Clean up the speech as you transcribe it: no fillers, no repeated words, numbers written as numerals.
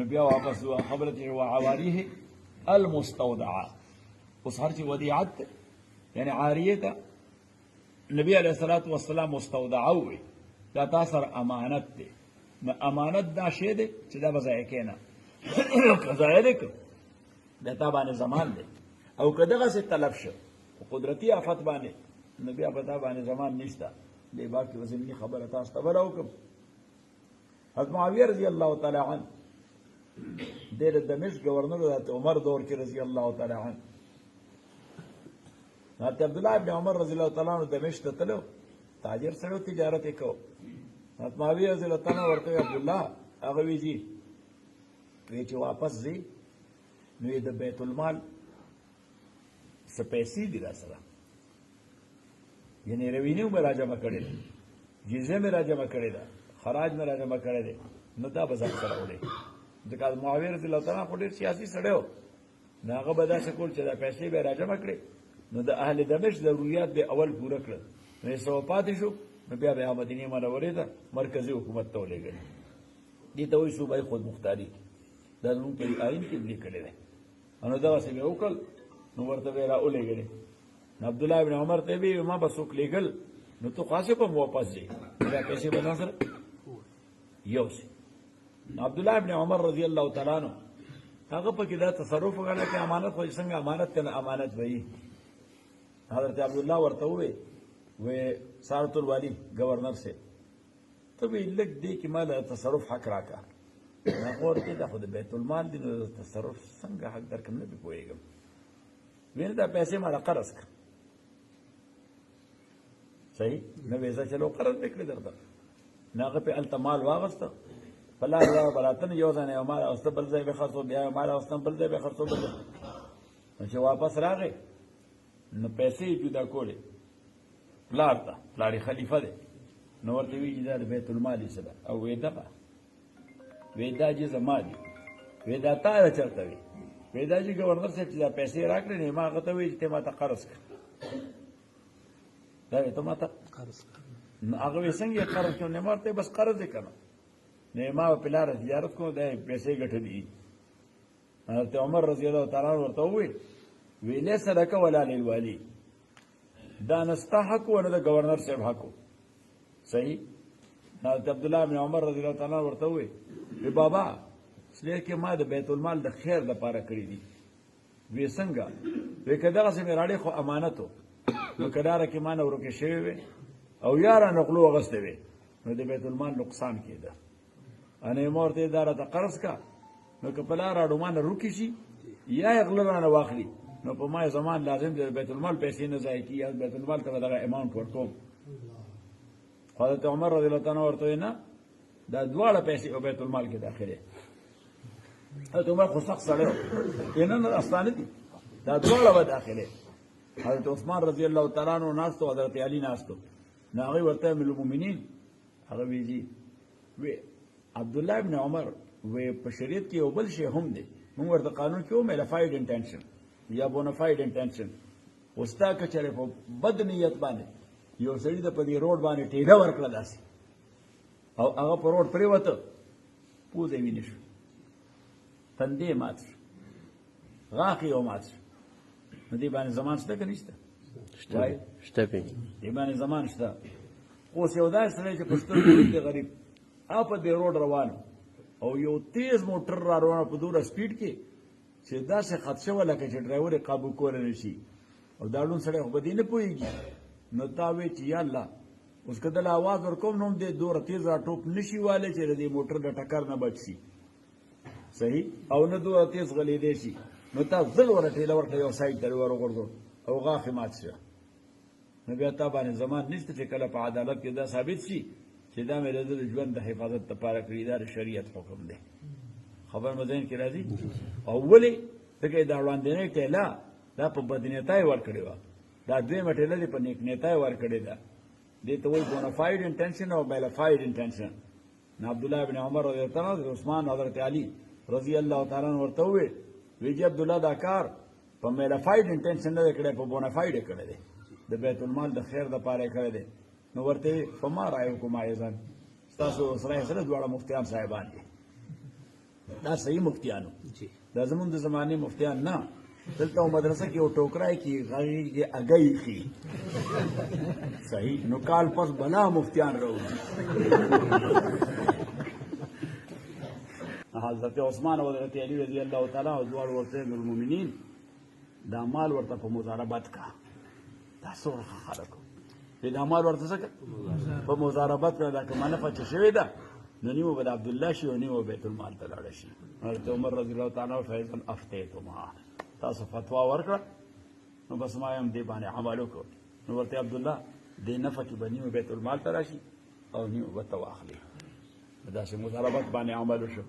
نو بیا واپس خبره چې وعواریه المستودعه اوس هر چې ودیعت یعنی عاریه ته نبی علیه الصلاة والسلام مستودعه وي دا تا سره امانت دی نو امانت دا شی دی چې دا به ضایع کړې نه که ضایع دی که دا تا باندې زمان دی او که دغسې تلف شو په قدرتي آفت باندې نو بیا په تا باندې زمان نشته دې باب کې وزمني خبره تاسو ته به راوکړم حضرت معاویه رضی الله تعالی عنه دی د دمشق ګورنر د عمر دور کې رضی الله تعالی عنه حضرت عبدالله ابن عمر رضی الله تعالی عنه دمشق ته تلو تاجر سره تجارت یې کو حضرت معاویه رضی الله تعالی عنه ورته عبدالله هغه وی جی وی چې واپس ځي نو یې د بیت المال څه پیسې دي را سره یعنی روینیو مې راجمع کړې ده جزیه مې راجمع کړې ده خراج مې راجمع کړی دی نو دا به ځان سره وړی ځکه معاویه رضی الله تعالی عنه خو ډېر سیاسي سړی و نو هغه به داسې کول چې دا پیسې به یې راجمع کړې نو د اهل دمشق ضروریات به اول پوره کړل نو یې څه پاتې شو نو بیا به مدینې منورې ته مرکزي حکومت ته ولېږل دې ته وایي صوبایي خود مختاري دا زموږ په آیین کې لیکلی دی نو دغسې به یې وکړل نو ورته به یې را ولېږلې نو عبدالله ابن عمر ته یې ما به څوک لېږل نو ته خاصه به واپس ځې دا پیسې به ځان سره یوسي عبدالله ابن عمر رضی الله تعالی عنہ هغه پکې دا تصرف وکړه چې امانت خو څنګه امانت کنه امانت وایي حضرت عبدالله ورته ووی وی سارت الوالی گورنر سے ته وی لږ دی کې مال تصرف حق راکا هغه ورته دا خو د بیت المال دی نو تصرف څنګه حق درکم نه پوهېږم ویل دا پیسې ماله قرض کړه صحیح نه ویزه چلو قرض مې کړې درته نو هغه پې هلته مال واغسته په لار را براتن یو ځای یو مال اغسته بل ځای به خرڅو بیا یو مال اغستم بل ځای به خرڅو بل ځای نو چې واپس راغی نو پیسې یې جدا کولې پلار ته پلار یې خلیفه دی نو ورته وایي چې دا د بیت المال څه ده او وی دغه وی دا چې زما دي وی دا تا ده چېرته وي وی دا چې ګورنر صاحب چې دا پیسې راکړې نو ما هغه ته وایي چې ته ما ته قرض کړه دا وی ته ما ته قرض کړه نو هغه وی څنګه یې قرض کړو نو ما ورته بس قرض یې کړه نو ما په لاره تجارت کوم دا پیسې ګټلې حضرت عمر رضی الله تعالی عنہ ورته وویل وی لیس لک ولا للوالی دا نستا حق و نه د گورنر صاحب حق صحیح حضرت عبدالله بن عمر رضی الله تعالی عنہ ورته وویل وی بابا اسلیه کې ما د بیت المال د خیر لپاره کړی دي وی څنګه وی که دغسې مې راړې خو امانت و نو که لاره کې ما نه ورکې شوې وې او یا را نقلو اغوستې وې نو د بیت المال نقصان کېده انې ما ورته دا راته قرض کا نو که په لاره اړو ما نه روکې شي یا یې غله رانه واخلي نو په ما زمان لازم دی بیت المال پیسې نه ضایع کړي یا بیت المال ته به دغه اماونټ ورکوم حضرت عمر رضی الله تعالی ورته وایي نه دا دواړه پیسې په بیت المال کې داخلې حضرت عمر خو سخت سړی و نه استانه دي دا دواړه به داخلې حضرت عثمان رضی الله تعالی عنہ ناستو حضرت علی ناستو نو هغوی ورته من المؤمنین هغه وی جي وی عبدالله ابن عمر وی په شریعت کې یو بل شی هم دی موږ ورته قانون کې میلافاید انټینشن یا بونافاید انټینشن وستا که چېرې په بد نیت باندې یو سړي د په دې روډ باندې ټېله ورکړه داسې او هغه په روډ پرېوته پوزه یې وینې شو تندی مات شو غاښ یې ومات شو نو دې باندې زمان شته که نشته شته دې باندې زمان شته خو اوس یو داسې سړی چې په سترګو دی غریب هغه په دې روډ روان او یو تیز موټر را روانه په دومره سپیډ کې چې داسې خط شوه لکه چې ډرایور یې قابو کولی نه شي او دا ړوند سړی خو په دې نه پوهېږي نو تا وایي چې یا الله اوس که دله اواز ورکوم نو هم دې دومره تیز را ټوپ نه شي والی چې د دې موټر د ټکر نه بچ شي صحیح او نه دومره تیز غلیدی شي نو تا زر وره ټېله ورکړه یو سایډ ته ور وغورځو او غاښ یې مات شه نو بیا تا باندې زمان نشته چې کله په عدالت کې دا ثابت شي چې دا مې د ژوند د حفاظت لپاره کړي دا د شریعت حکم دی خبر مې ذهن کې راځي او ولې ځکه دا وړاندینۍ ټېله دا په بدنیتۍ ورکړې وه دا دویمه ټېله دې په نیکنیتۍ ورکړې ده دې ته وایي بونافاید انټینشن او میلافاید انټینشن نو عبدالله بن عمر رضی الله تعالی عنہ عثمان حضرت علی رضی الله تعالی عنہ ورته وویل وی چې عبدالله دا کار په میلافاید انټینشن نه دی کړی په بونافاید یې کړی دی د بیت المال د خیر دپاره یې کړی دی نو ورته فما رایکم ایضا ستاسو سره سره دواړه مفتیان صاحبان دي دا صحیح مفتیانو جی دا زمونږ د زمانې مفتیان نه دلته مدرسه کې یو ټوکرای کې غږی کې اگئی خي صحیح نو کال پس بلا مفتیان راوځي حضرت عثمان او حضرت علی رضی الله تعالی او دوار ورته المؤمنین دا مال ورته په مضاربت کا دا څومره خلکو دا مال ورته څه په مضاربت کا دا کمانه پچ شوی دا نو نیمو به عبد الله شي او نیمو بیت المال ته لاړ شي حضرت عمر رضی الله تعالی عنہ فیضا افتیتما تاسو فتوا ورکړه نو بس ما هم دې باندې عمل وکړ نو ورته عبد الله دې نفع کې به نیمو بیت المال ته راشي او نیمو به ته واخلي دا چې مضاربت باندې عمل وشو